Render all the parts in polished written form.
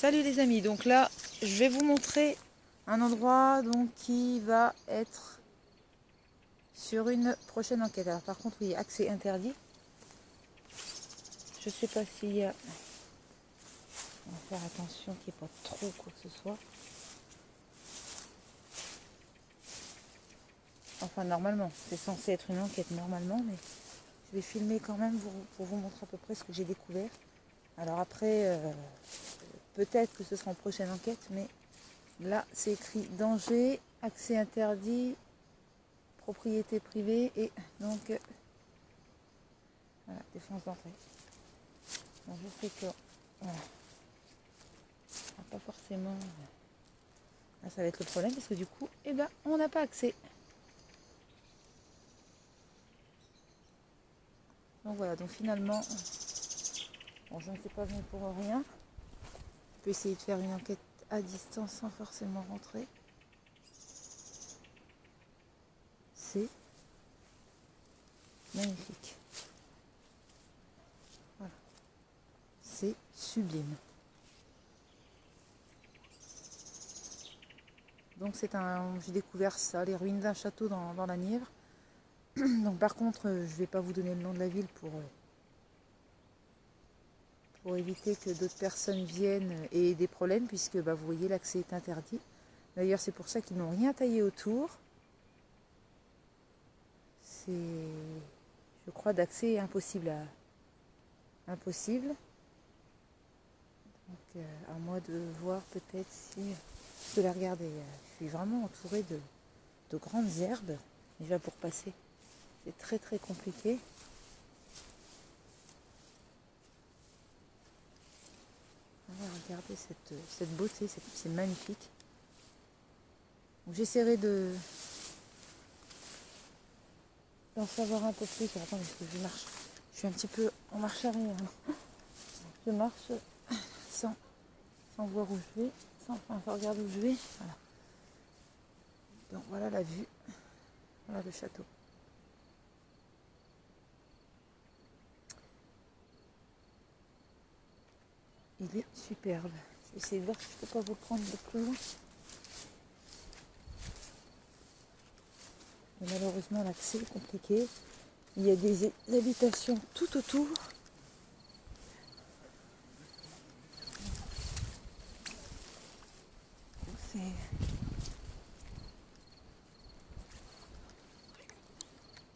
Salut les amis, donc là je vais vous montrer un endroit donc qui va être sur une prochaine enquête. Alors par contre oui, accès interdit. Je sais pas s'il y a... On va faire attention qu'il n'y ait pas trop quoi que ce soit. Enfin normalement, c'est censé être une enquête normalement, mais je vais filmer quand même pour vous montrer à peu près ce que j'ai découvert. Alors après, peut-être que ce sera en prochaine enquête, mais là c'est écrit danger, accès interdit, propriété privée et donc voilà, défense d'entrée. Donc je sais que voilà, pas forcément là, ça va être le problème parce que du coup on n'a pas accès. Donc voilà, donc finalement bon, je ne sais pas venu pour rien. Je peux essayer de faire une enquête à distance sans forcément rentrer. C'est magnifique. Voilà. C'est sublime. Donc j'ai découvert ça, les ruines d'un château dans la Nièvre. Donc par contre, je vais pas vous donner le nom de la ville pour éviter que d'autres personnes viennent et aient des problèmes, puisque vous voyez, l'accès est interdit. D'ailleurs, c'est pour ça qu'ils n'ont rien taillé autour. C'est, je crois, d'accès impossible. Impossible. Donc, à moi de voir peut-être si... Je vais la regarder. Je suis vraiment entourée de grandes herbes. Déjà pour passer, c'est très très compliqué. On va regarder cette beauté, c'est magnifique. J'essaierai d'en savoir un peu plus. Attends, parce que je suis un petit peu en marche arrière. Je marche sans voir où je vais, sans regarder où je vais. Voilà. Donc voilà la vue. Voilà le château. Il est superbe. Je vais essayer de voir si je peux pas vous prendre de plus loin. Mais malheureusement l'accès est compliqué. Il y a des habitations tout autour.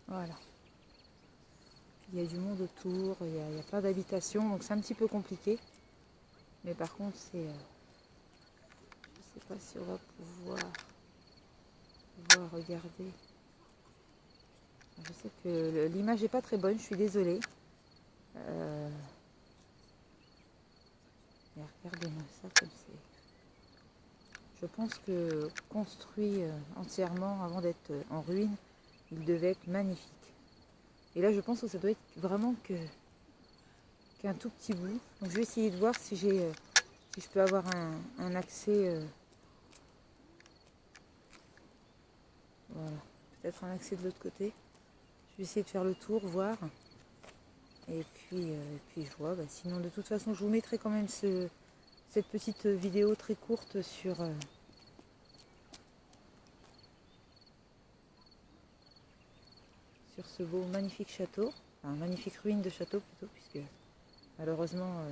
Voilà. Il y a du monde autour, il y a plein d'habitations, donc c'est un petit peu compliqué. Mais par contre, je ne sais pas si on va pouvoir regarder. Je sais que l'image n'est pas très bonne, je suis désolée. Mais regardez-moi ça comme c'est. Je pense que construit entièrement avant d'être en ruine, il devait être magnifique. Et là, je pense que ça doit être vraiment qu'un tout petit bout. Donc, je vais essayer de voir si je peux avoir un accès. Voilà, peut-être un accès de l'autre côté. Je vais essayer de faire le tour, voir. Et puis je vois. Sinon, de toute façon, je vous mettrai quand même cette petite vidéo très courte sur ce beau magnifique château. Enfin, magnifique ruine de château plutôt, puisque malheureusement,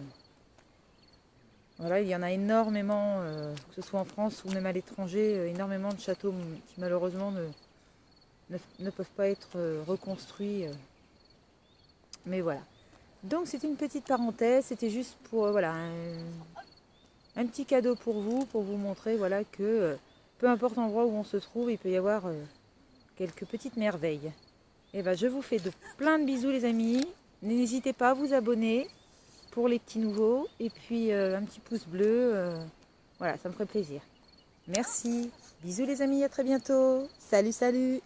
voilà, il y en a énormément, que ce soit en France ou même à l'étranger, énormément de châteaux qui malheureusement ne peuvent pas être reconstruits. Mais voilà. Donc c'était une petite parenthèse, c'était juste pour voilà un petit cadeau pour vous montrer voilà que peu importe l'endroit où on se trouve, il peut y avoir quelques petites merveilles. Et je vous fais plein de bisous les amis. N'hésitez pas à vous abonner pour les petits nouveaux. Et puis un petit pouce bleu. Voilà, ça me ferait plaisir. Merci. Bisous les amis, à très bientôt. Salut, salut.